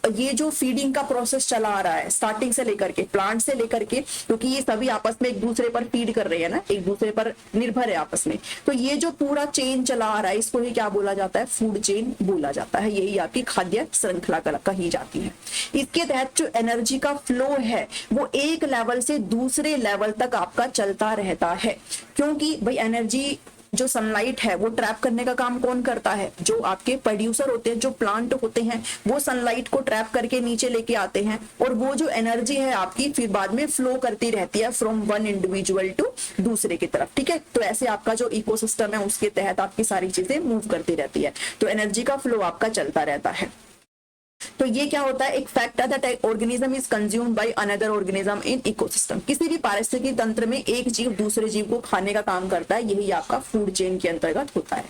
ये जो फीडिंग का प्रोसेस चला आ रहा है स्टार्टिंग से लेकर के, प्लांट से लेकर के, क्योंकि ये सभी आपस में एक दूसरे पर फीड कर रहे हैं ना, एक दूसरे पर निर्भर है आपस में, तो ये जो पूरा चेन चला आ रहा है, इसको ही क्या बोला जाता है, फूड चेन बोला जाता है। यही आपकी खाद्य श्रृंखला कही जाती है। इसके तहत जो एनर्जी का फ्लो है वो एक लेवल से दूसरे लेवल तक आपका चलता रहता है, क्योंकि भाई एनर्जी जो सनलाइट है वो ट्रैप करने का काम कौन करता है, जो आपके प्रोड्यूसर होते हैं, जो प्लांट होते हैं, वो सनलाइट को ट्रैप करके नीचे लेके आते हैं, और वो जो एनर्जी है आपकी फिर बाद में फ्लो करती रहती है फ्रॉम वन इंडिविजुअल टू दूसरे की तरफ, ठीक है। तो ऐसे आपका जो इकोसिस्टम है उसके तहत आपकी सारी चीजें मूव करती रहती है, तो एनर्जी का फ्लो आपका चलता रहता है। तो ये क्या होता है, एक factor that organism is consumed by another organism in ecosystem. किसी भी पारिस्थितिकी तंत्र में एक जीव दूसरे जीव को खाने का काम करता है, यही आपका फूड चेन के अंतर्गत होता है,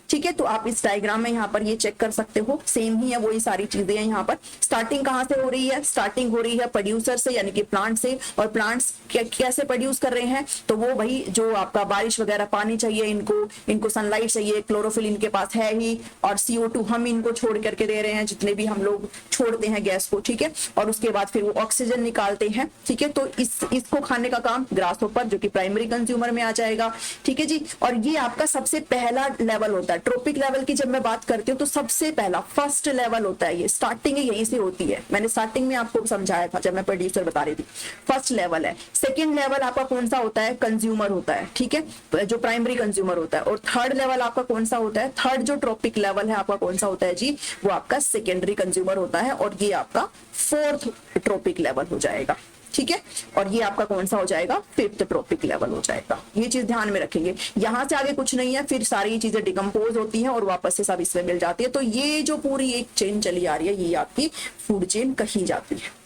ठीक है। तो आप इस डायग्राम में यहाँ पर ये चेक कर सकते हो, सेम ही है, वही सारी चीजें हैं। यहाँ पर स्टार्टिंग कहाँ से हो रही है, स्टार्टिंग हो रही है प्रोड्यूसर से, यानी कि प्लांट से। और प्लांट्स कैसे प्रोड्यूस कर रहे हैं, तो वो भाई जो आपका बारिश वगैरह पानी चाहिए इनको सनलाइट चाहिए, क्लोरोफिल इनके पास है ही, और CO2 हम इनको छोड़ करके दे रहे हैं, जितने भी हम लोग छोड़ते हैं गैस को, ठीक है। और उसके बाद फिर वो ऑक्सीजन निकालते हैं, ठीक है। तो इसको खाने का काम ग्रासहोपर, जो कि प्राइमरी कंज्यूमर में आ जाएगा, ठीक है जी। और ये आपका सबसे पहला लेवल होता है। ट्रॉपिक लेवल की जब मैं बात करती हूँ तो सबसे पहला फर्स्ट लेवल होता है, ये स्टार्टिंग यहीं से होती है। मैंने स्टार्टिंग में आपको समझाया था जब मैं प्रोड्यूसर बता रही थी, फर्स्ट लेवल है। सेकंड लेवल आपका कौन सा होता है, कंज्यूमर होता है, ठीक है, जो प्राइमरी कंज्यूमर होता है। और थर्ड लेवल आपका कौन सा होता है, थर्ड जो ट्रॉपिक लेवल है आपका कौन सा होता है जी, वो आपका सेकेंडरी कंज्यूमर होता है। और ये आपका फोर्थ ट्रॉपिक लेवल हो जाएगा, ठीक है। और ये आपका कौन सा हो जाएगा, फिफ्थ ट्रॉपिक लेवल हो जाएगा। ये चीज ध्यान में रखेंगे, यहां से आगे कुछ नहीं है, फिर सारी चीजें डिकम्पोज होती हैं और वापस से सब इसमें मिल जाती है। तो ये जो पूरी एक चेन चली आ रही है, ये आपकी फूड चेन कही जाती है।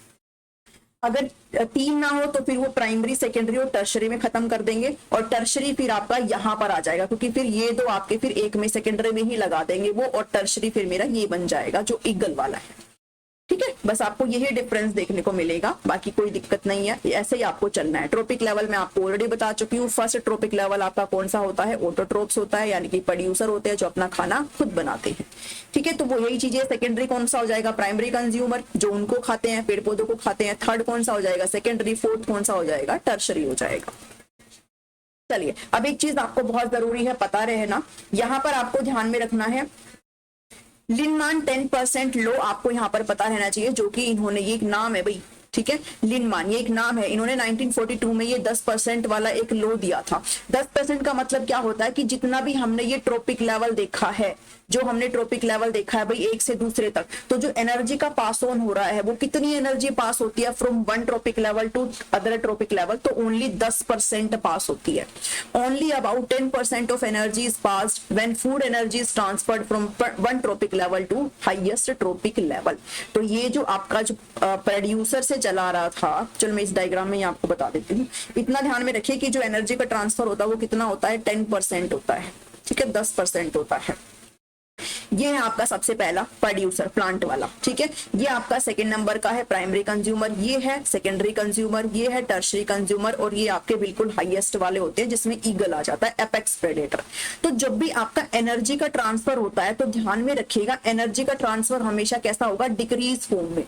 अगर 3 ना हो तो फिर वो प्राइमरी, सेकेंडरी और टर्शरी में खत्म कर देंगे, और टर्शरी फिर आपका यहाँ पर आ जाएगा, क्योंकि फिर ये दो आपके फिर एक में सेकेंडरी में ही लगा देंगे वो, और टर्शरी फिर मेरा ये बन जाएगा जो ईगल वाला है, ठीक है। बस आपको यही डिफरेंस देखने को मिलेगा, बाकी कोई दिक्कत नहीं है, ऐसे ही आपको चलना है। ट्रॉपिक लेवल में आपको ऑलरेडी बता चुकी हूँ। फर्स्ट ट्रॉपिक लेवल आपका कौन सा होता है, ऑटोट्रोप्स होता है, यानी कि प्रोड्यूसर होते हैं जो अपना खाना खुद बनाते हैं, ठीक है। तो वो यही चीजें। सेकेंडरी कौन सा हो जाएगा, प्राइमरी कंज्यूमर, जो उनको खाते हैं, पेड़ पौधों को खाते हैं। थर्ड कौन सा हो जाएगा, सेकेंडरी। फोर्थ कौन सा हो जाएगा, टर्शरी हो जाएगा। चलिए, अब एक चीज आपको बहुत जरूरी है पता रहना, यहाँ पर आपको ध्यान में रखना है, लिनमान 10% लो आपको यहाँ पर पता रहना चाहिए, जो कि इन्होंने, ये एक नाम है भाई, ठीक है, लिनमान ये एक नाम है। इन्होंने 1942 में ये 10% वाला एक लो दिया था। 10% का मतलब क्या होता है कि जितना भी हमने ये ट्रॉपिक लेवल देखा है, जो हमने ट्रॉपिक लेवल देखा है भाई एक से दूसरे तक, तो जो एनर्जी का पास ऑन हो रहा है वो कितनी एनर्जी पास होती है from one trophic level to other trophic level, तो ओनली 10% पास होती है। Only about 10% of energy is passed when food energy is transferred from one trophic level to highest trophic level. तो ये जो आपका जो प्रोड्यूसर से चला रहा था, चलो मैं इस डायग्राम में आपको बता देती हूँ। इतना ध्यान में रखिए कि जो एनर्जी का ट्रांसफर होता है वो कितना होता है, 10% होता है, ठीक है, 10% होता है। ये है आपका सबसे पहला प्रोड्यूसर प्लांट वाला, ठीक है। ये आपका सेकंड नंबर का है प्राइमरी कंज्यूमर, ये है सेकेंडरी कंज्यूमर, ये है टर्शरी कंज्यूमर, और ये आपके बिल्कुल हाईएस्ट वाले होते हैं जिसमें ईगल आ जाता है, एपेक्स प्रेडेटर। तो जब भी आपका एनर्जी का ट्रांसफर होता है तो ध्यान में रखिएगा एनर्जी का ट्रांसफर हमेशा कैसा होगा, डिक्रीज फॉर्म में।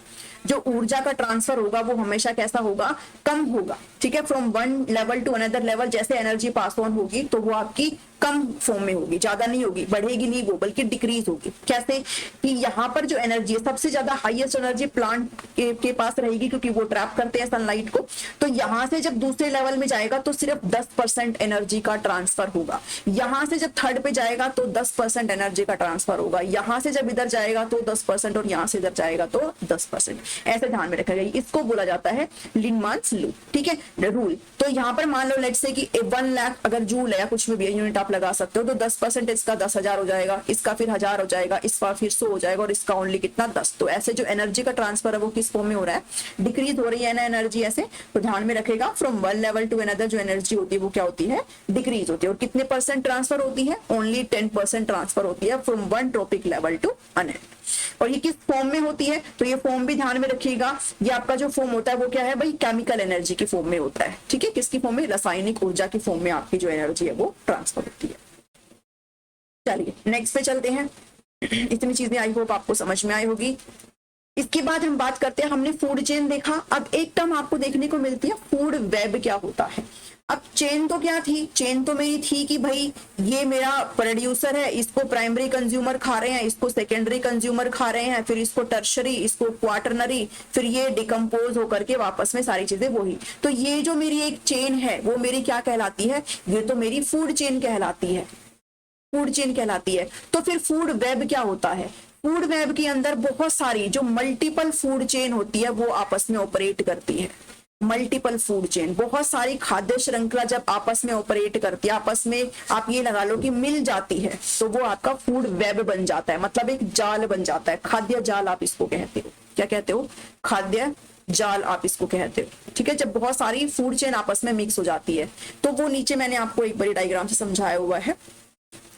जो ऊर्जा का ट्रांसफर होगा वो हमेशा कैसा होगा, कम होगा, ठीक है। From one level to another level जैसे एनर्जी पास ऑन होगी तो वो आपकी कम फॉर्म में होगी, ज्यादा नहीं होगी, बढ़ेगी नहीं वो, बल्कि डिक्रीज होगी। कैसे कि यहाँ पर जो एनर्जी है सबसे ज्यादा हाईएस्ट एनर्जी प्लांट के पास रहेगी क्योंकि वो ट्रैप करते हैं सनलाइट को। तो यहाँ से जब दूसरे लेवल में जाएगा तो सिर्फ 10% एनर्जी का ट्रांसफर होगा। यहाँ से जब थर्ड पे जाएगा तो 10% एनर्जी का ट्रांसफर होगा। यहाँ से जब इधर जाएगा तो 10% और यहाँ से इधर जाएगा तो 10%। ऐसे ध्यान में रखा गया, इसको बोला जाता है लिंडमान्स लॉ, ठीक है, रूल। तो यहाँ पर मान लो लेट्स से कि 1 लाख अगर जूल है, कुछ में भी यूनिट आप लगा सकते हो, तो 10% इसका 10,000 हो जाएगा, इसका फिर 1000 हो जाएगा, इसका फिर 100 हो जाएगा, और इसका ओनली कितना 10। तो ऐसे जो एनर्जी का ट्रांसफर है वो किस फॉर्म में हो रहा है, डिक्रीज हो रही है ना एनर्जी ऐसे। तो ध्यान में रखेगा from one level to another जो एनर्जी होती है वो क्या होती है, डिक्रीज होती है। और कितने परसेंट ट्रांसफर होती है, ओनली 10% ट्रांसफर होती है from one trophic level to another. और ये किस फॉर्म में होती है, तो ये फॉर्म भी ध्यान में रखिएगा, ये आपका जो फॉर्म होता है वो क्या है भाई, केमिकल एनर्जी की फॉर्म में होता है, ठीक है। किसकी फॉर्म में, रासायनिक ऊर्जा की फॉर्म में आपकी जो एनर्जी है वो ट्रांसफर होती है। चलिए नेक्स्ट पे चलते हैं। इतनी चीजें आई होप आपको समझ में आई होगी। इसके बाद हम बात करते हैं, हमने फूड चेन देखा, अब एक टर्म आपको देखने को मिलती है फूड वेब क्या होता है। अब चेन तो क्या थी, चेन तो मेरी थी कि भाई ये मेरा प्रोड्यूसर है, इसको प्राइमरी कंज्यूमर खा रहे हैं, इसको सेकेंडरी कंज्यूमर खा रहे हैं, फिर इसको टर्शरी, इसको क्वाटरनरी, फिर ये डिकम्पोज होकर के वापस में सारी चीजें वही। तो ये जो मेरी एक चेन है वो मेरी क्या कहलाती है, ये तो मेरी फूड चेन कहलाती है, फूड चेन कहलाती है। तो फिर फूड वेब क्या होता है, फूड वेब के अंदर बहुत सारी जो मल्टीपल फूड चेन होती है वो आपस में ऑपरेट करती है। मल्टीपल फूड चेन, बहुत सारी खाद्य श्रृंखला जब आपस में ऑपरेट करती है, आपस में आप ये लगा लो कि मिल जाती है, तो वो आपका फूड वेब बन जाता है, मतलब एक जाल बन जाता है। खाद्य जाल आप इसको कहते हो, क्या कहते हो, खाद्य जाल आप इसको कहते हो, ठीक है। जब बहुत सारी फूड चेन आपस में मिक्स हो जाती है तो वो नीचे मैंने आपको एक बड़ी डायग्राम से समझाया हुआ है,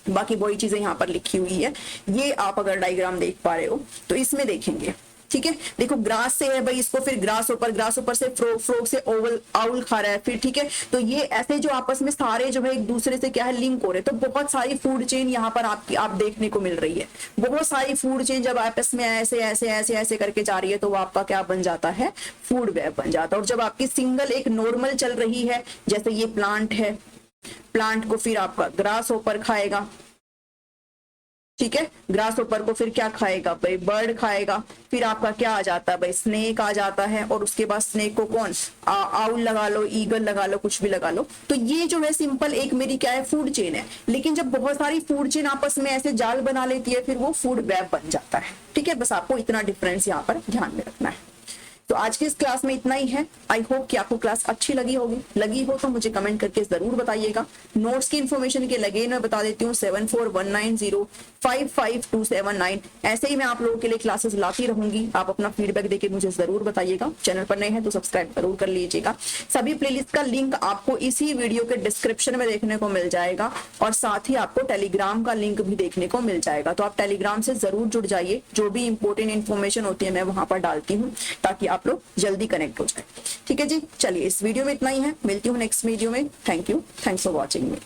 बाकी वही चीजें यहाँ पर लिखी हुई है। ये आप अगर डायग्राम देख पा रहे हो तो इसमें देखेंगे, ठीक है। देखो ग्रास से है भाई, इसको फिर ग्रास ऊपर से फ्रोग, फ्रोग से ओवल आउल खा रहा है, फिर ठीक है। तो ये ऐसे जो आपस में सारे जो है एक दूसरे से क्या है लिंक हो रहे हैं। तो बहुत सारी फूड चेन यहाँ पर आपकी आप देखने को मिल रही है। बहुत सारी फूड चेन जब आपस में ऐसे ऐसे ऐसे ऐसे करके जा रही है तो वो आपका क्या बन जाता है, फूड वेब बन जाता है। और जब आपकी सिंगल एक नॉर्मल चल रही है, जैसे ये प्लांट है, प्लांट को फिर आपका ग्रास ऊपर खाएगा, ठीक है। ग्रास ऊपर को फिर क्या खाएगा भाई, बर्ड खाएगा। फिर आपका क्या आ जाता है भाई, स्नेक आ जाता है, और उसके बाद स्नेक को कौन, आउल लगा लो, ईगल लगा लो, कुछ भी लगा लो। तो ये जो है सिंपल एक मेरी क्या है, फूड चेन है। लेकिन जब बहुत सारी फूड चेन आपस में ऐसे जाल बना लेती है फिर वो फूड वेब बन जाता है, ठीक है। बस आपको इतना डिफरेंस यहाँ पर ध्यान में रखना है। तो आज की इस क्लास में इतना ही है। आई होप कि आपको क्लास अच्छी लगी होगी, लगी हो तो मुझे कमेंट करके जरूर बताइएगा। नोट्स की इन्फॉर्मेशन के लिए मैं बता देती हूँ 7419055279। ऐसे ही मैं आप लोगों के लिए क्लासेस लाती रहूंगी, आप अपना फीडबैक देके मुझे जरूर बताइएगा। चैनल पर नए हैं तो सब्सक्राइब जरूर कर लीजिएगा। सभी प्लेलिस्ट का लिंक आपको इसी वीडियो के डिस्क्रिप्शन में देखने को मिल जाएगा, और साथ ही आपको टेलीग्राम का लिंक भी देखने को मिल जाएगा। तो आप टेलीग्राम से जरूर जुड़ जाइए, जो भी इंपॉर्टेंट इन्फॉर्मेशन होती है मैं वहां पर डालती हूँ ताकि आप लोग जल्दी कनेक्ट हो जाए, ठीक है जी। चलिए इस वीडियो में इतना ही है, मिलती हूँ नेक्स्ट वीडियो में। Thank you, thanks for watching me.